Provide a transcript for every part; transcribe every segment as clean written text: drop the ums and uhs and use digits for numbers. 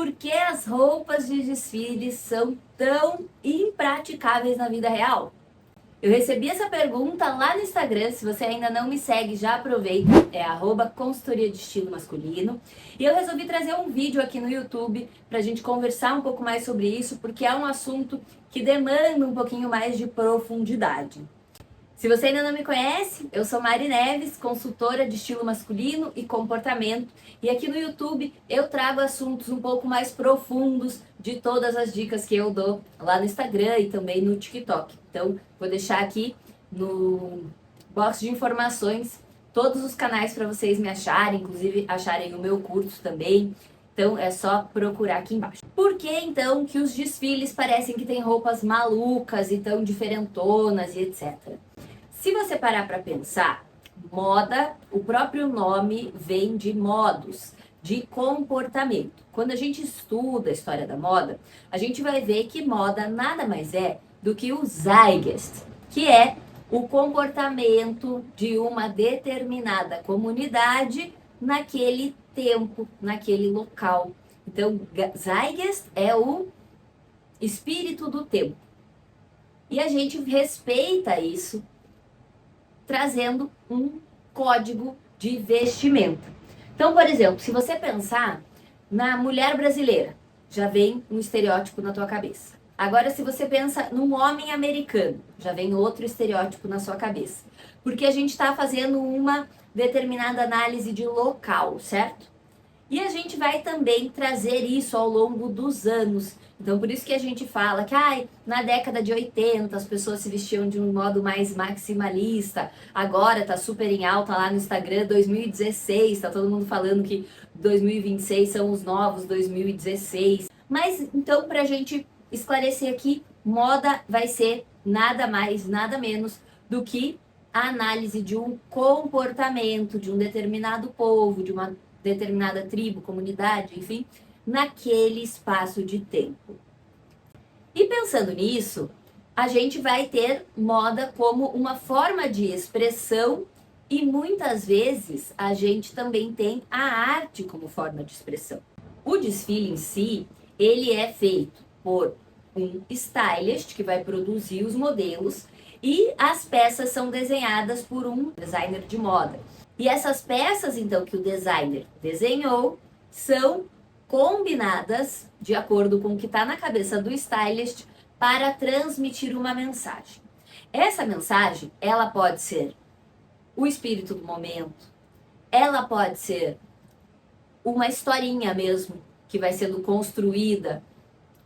Por que as roupas de desfile são tão impraticáveis na vida real? Eu recebi essa pergunta lá no Instagram. Se você ainda não me segue, já aproveita, é @consultoria de estilo masculino. E eu resolvi trazer um vídeo aqui no YouTube pra gente conversar um pouco mais sobre isso, porque é um assunto que demanda um pouquinho mais de profundidade. Se você ainda não me conhece, eu sou Mari Neves, consultora de estilo masculino e comportamento, e aqui no YouTube eu trago assuntos um pouco mais profundos de todas as dicas que eu dou lá no Instagram e também no TikTok. Então, vou deixar aqui no box de informações todos os canais para vocês me acharem, inclusive acharem o meu curso também. Então é só procurar aqui embaixo. Por que então que os desfiles parecem que têm roupas malucas e tão diferentonas e etc? Se você parar para pensar, moda, o próprio nome vem de modos, de comportamento. Quando a gente estuda a história da moda, a gente vai ver que moda nada mais é do que o Zeitgeist, que é o comportamento de uma determinada comunidade naquele tempo, naquele local. Então, Zeitgeist é o espírito do tempo. E a gente respeita isso trazendo um código de vestimenta. Então, por exemplo, se você pensar na mulher brasileira, já vem um estereótipo na tua cabeça. Agora, se você pensa num homem americano, já vem outro estereótipo na sua cabeça. Porque a gente está fazendo uma determinada análise de local, certo? E a gente vai também trazer isso ao longo dos anos. Então, por isso que a gente fala que na década de 80 as pessoas se vestiam de um modo mais maximalista. Agora tá super em alta lá no Instagram, 2016, tá todo mundo falando que 2026 são os novos 2016. Mas, então, pra gente esclarecer aqui, moda vai ser nada mais, nada menos do que a análise de um comportamento de um determinado povo, de uma determinada tribo, comunidade, enfim, naquele espaço de tempo. E pensando nisso, a gente vai ter moda como uma forma de expressão e muitas vezes a gente também tem a arte como forma de expressão. O desfile em si, ele é feito por um stylist que vai produzir os modelos e as peças são desenhadas por um designer de moda. E essas peças, então, que o designer desenhou, são combinadas de acordo com o que está na cabeça do stylist para transmitir uma mensagem. Essa mensagem, ela pode ser o espírito do momento, ela pode ser uma historinha mesmo, que vai sendo construída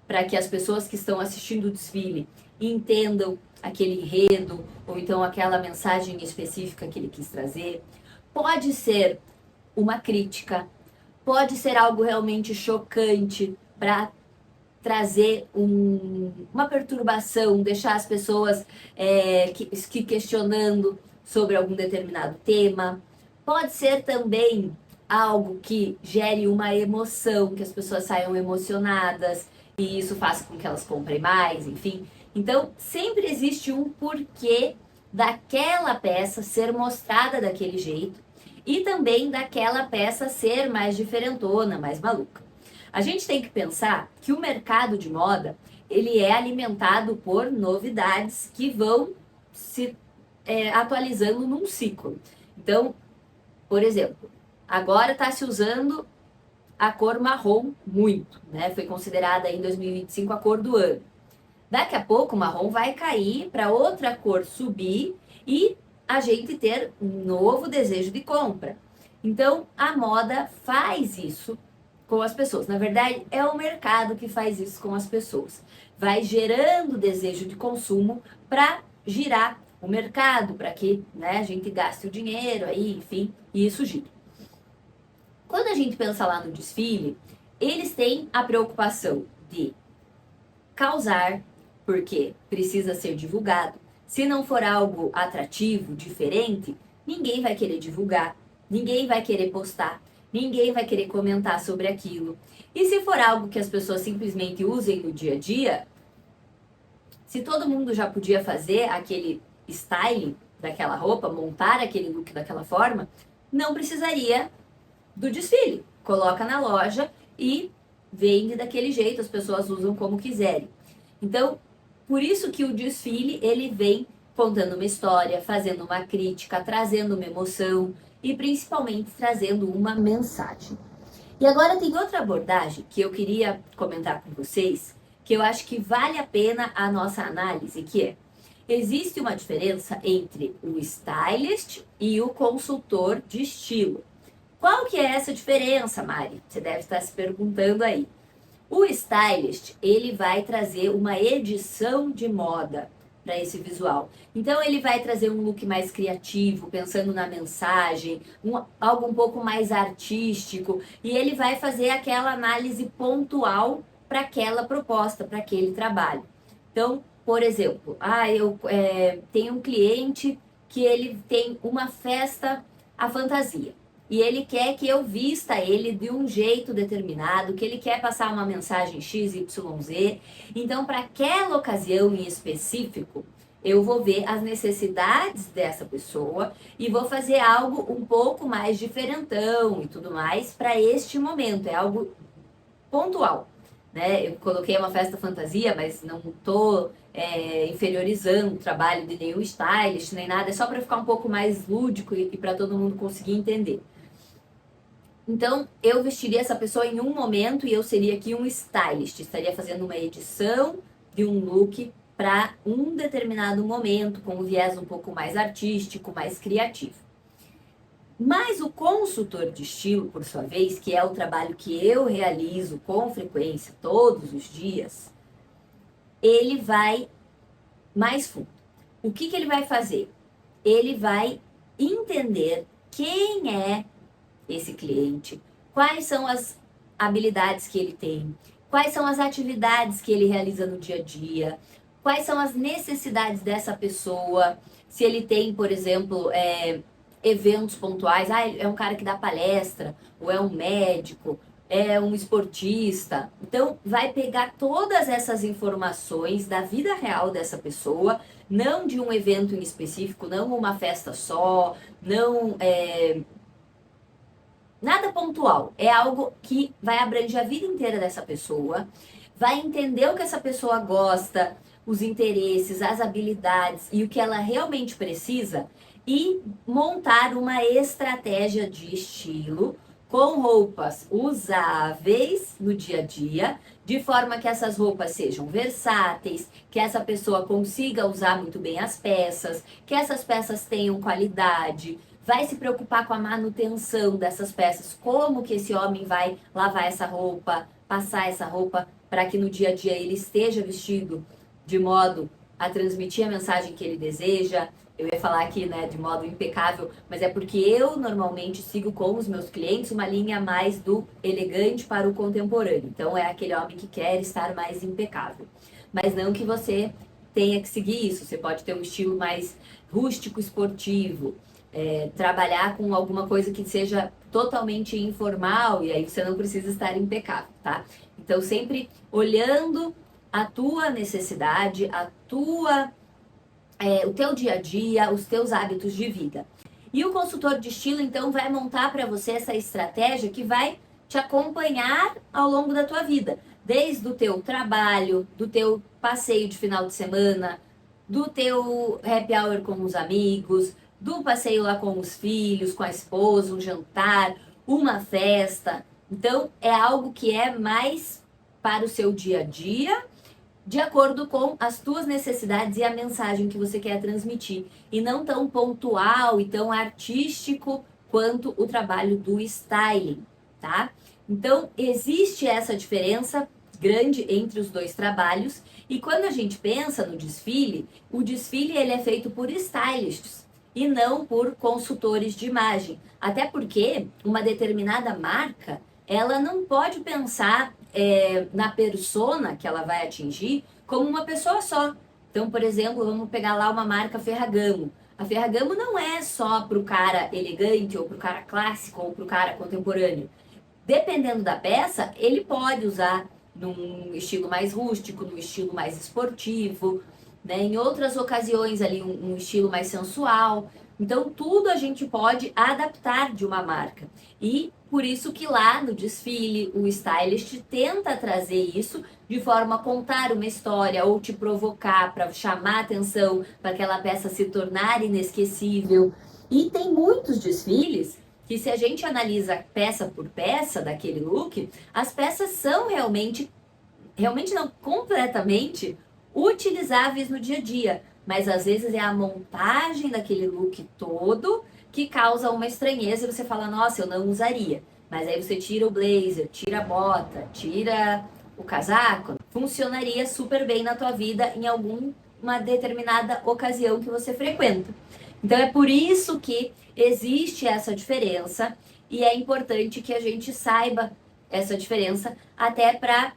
para que as pessoas que estão assistindo o desfile entendam aquele enredo, ou então aquela mensagem específica que ele quis trazer. Pode ser uma crítica, pode ser algo realmente chocante para trazer uma perturbação, deixar as pessoas que questionando sobre algum determinado tema. Pode ser também algo que gere uma emoção, que as pessoas saiam emocionadas e isso faça com que elas comprem mais, enfim. Então, sempre existe um porquê daquela peça ser mostrada daquele jeito e também daquela peça ser mais diferentona, mais maluca. A gente tem que pensar que o mercado de moda, ele é alimentado por novidades que vão se atualizando num ciclo. Então, por exemplo, agora está se usando a cor marrom muito, né? Foi considerada em 2025 a cor do ano. Daqui a pouco o marrom vai cair para outra cor subir e a gente ter um novo desejo de compra. Então, a moda faz isso com as pessoas. Na verdade, é o mercado que faz isso com as pessoas. Vai gerando desejo de consumo para girar o mercado, para que, né, a gente gaste o dinheiro aí, enfim, e isso gira. Quando a gente pensa lá no desfile, eles têm a preocupação de causar, porque precisa ser divulgado. Se não for algo atrativo, diferente, ninguém vai querer divulgar, ninguém vai querer postar, ninguém vai querer comentar sobre aquilo. E se for algo que as pessoas simplesmente usem no dia a dia, se todo mundo já podia fazer aquele styling daquela roupa, montar aquele look daquela forma, não precisaria do desfile. Coloca na loja e vende daquele jeito, as pessoas usam como quiserem. Então, por isso que o desfile, ele vem contando uma história, fazendo uma crítica, trazendo uma emoção e principalmente trazendo uma mensagem. E agora tem outra abordagem que eu queria comentar com vocês, que eu acho que vale a pena a nossa análise, que é: existe uma diferença entre o stylist e o consultor de estilo. Qual que é essa diferença, Mari? Você deve estar se perguntando aí. O stylist, ele vai trazer uma edição de moda para esse visual. Então ele vai trazer um look mais criativo, pensando na mensagem, algo um pouco mais artístico, e ele vai fazer aquela análise pontual para aquela proposta, para aquele trabalho. Então, por exemplo, eu tenho um cliente que ele tem uma festa à fantasia. E ele quer que eu vista ele de um jeito determinado, que ele quer passar uma mensagem XYZ. Então, para aquela ocasião em específico, eu vou ver as necessidades dessa pessoa e vou fazer algo um pouco mais diferentão e tudo mais para este momento. É algo pontual, né? Eu coloquei uma festa fantasia, mas não estou inferiorizando o trabalho de nenhum stylist nem nada. É só para ficar um pouco mais lúdico e para todo mundo conseguir entender. Então, eu vestiria essa pessoa em um momento e eu seria aqui um stylist. Estaria fazendo uma edição de um look para um determinado momento, com um viés um pouco mais artístico, mais criativo. Mas o consultor de estilo, por sua vez, que é o trabalho que eu realizo com frequência, todos os dias, ele vai mais fundo. O que ele vai fazer? Ele vai entender quem é esse cliente, quais são as habilidades que ele tem, quais são as atividades que ele realiza no dia a dia, quais são as necessidades dessa pessoa, se ele tem, por exemplo, eventos pontuais, é um cara que dá palestra, ou é um médico, é um esportista. Então, vai pegar todas essas informações da vida real dessa pessoa, não de um evento em específico, não uma festa só, não nada pontual, é algo que vai abranger a vida inteira dessa pessoa, vai entender o que essa pessoa gosta, os interesses, as habilidades e o que ela realmente precisa e montar uma estratégia de estilo com roupas usáveis no dia a dia, de forma que essas roupas sejam versáteis, que essa pessoa consiga usar muito bem as peças, que essas peças tenham qualidade. Vai se preocupar com a manutenção dessas peças, como que esse homem vai lavar essa roupa, passar essa roupa, para que no dia a dia ele esteja vestido de modo a transmitir a mensagem que ele deseja. Eu ia falar aqui, né, de modo impecável, mas é porque eu normalmente sigo com os meus clientes uma linha mais do elegante para o contemporâneo. Então é aquele homem que quer estar mais impecável. Mas não que você tenha que seguir isso, você pode ter um estilo mais rústico, esportivo, trabalhar com alguma coisa que seja totalmente informal e aí você não precisa estar impecável, tá? Então sempre olhando a tua necessidade, o teu dia a dia, os teus hábitos de vida. E o consultor de estilo então vai montar para você essa estratégia que vai te acompanhar ao longo da tua vida, desde o teu trabalho, do teu passeio de final de semana, do teu happy hour com os amigos, do passeio lá com os filhos, com a esposa, um jantar, uma festa. Então, é algo que é mais para o seu dia a dia, de acordo com as tuas necessidades e a mensagem que você quer transmitir. E não tão pontual e tão artístico quanto o trabalho do styling, tá? Então, existe essa diferença grande entre os dois trabalhos. E quando a gente pensa no desfile, o desfile ele é feito por stylists e não por consultores de imagem. Até porque uma determinada marca, ela não pode pensar na persona que ela vai atingir como uma pessoa só. Então, por exemplo, vamos pegar lá uma marca Ferragamo. A Ferragamo não é só para o cara elegante, ou para o cara clássico, ou para o cara contemporâneo. Dependendo da peça, ele pode usar num estilo mais rústico, num estilo mais esportivo, né? Em outras ocasiões ali um estilo mais sensual, Então, tudo a gente pode adaptar de uma marca. E por isso que lá no desfile, o stylist tenta trazer isso de forma a contar uma história ou te provocar para chamar atenção, para aquela peça se tornar inesquecível. E tem muitos desfiles que, se a gente analisa peça por peça daquele look, as peças são realmente não completamente utilizáveis no dia a dia, mas às vezes é a montagem daquele look todo que causa uma estranheza e você fala, nossa, eu não usaria. Mas aí você tira o blazer, tira a bota, tira o casaco, funcionaria super bem na tua vida em alguma determinada ocasião que você frequenta. Então é por isso que existe essa diferença e é importante que a gente saiba essa diferença até para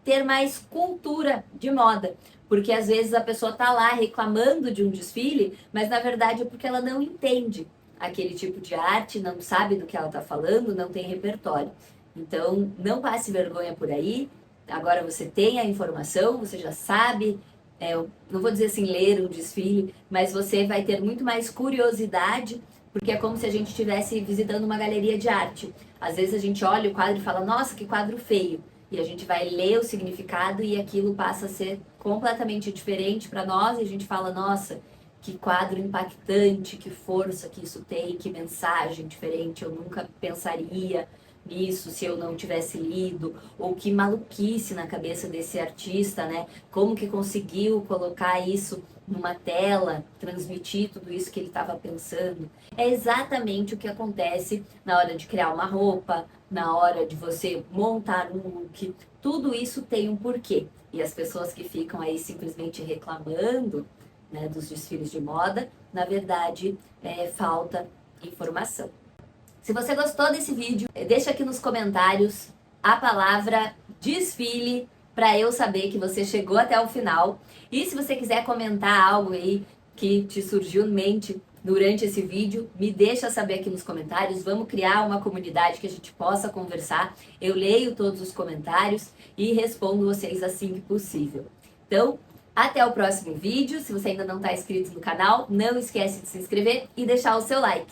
ter mais cultura de moda. Porque às vezes a pessoa tá lá reclamando de um desfile, mas na verdade é porque ela não entende aquele tipo de arte, não sabe do que ela tá falando, não tem repertório. Então, não passe vergonha por aí. Agora você tem a informação, você já sabe, eu não vou dizer assim ler um desfile, mas você vai ter muito mais curiosidade, porque é como se a gente estivesse visitando uma galeria de arte. Às vezes a gente olha o quadro e fala, nossa, que quadro feio. E a gente vai ler o significado e aquilo passa a ser completamente diferente para nós. E a gente fala, nossa, que quadro impactante, que força que isso tem, que mensagem diferente. Eu nunca pensaria nisso se eu não tivesse lido. Ou que maluquice na cabeça desse artista, né? Como que conseguiu colocar isso numa tela, transmitir tudo isso que ele estava pensando. É exatamente o que acontece na hora de criar uma roupa, na hora de você montar um look. Tudo isso tem um porquê. E as pessoas que ficam aí simplesmente reclamando, né, dos desfiles de moda, na verdade, falta informação. Se você gostou desse vídeo, deixa aqui nos comentários a palavra desfile para eu saber que você chegou até o final. E se você quiser comentar algo aí que te surgiu em mente durante esse vídeo, me deixa saber aqui nos comentários. Vamos criar uma comunidade que a gente possa conversar. Eu leio todos os comentários e respondo vocês assim que possível. Então, até o próximo vídeo. Se você ainda não está inscrito no canal, não esquece de se inscrever e deixar o seu like.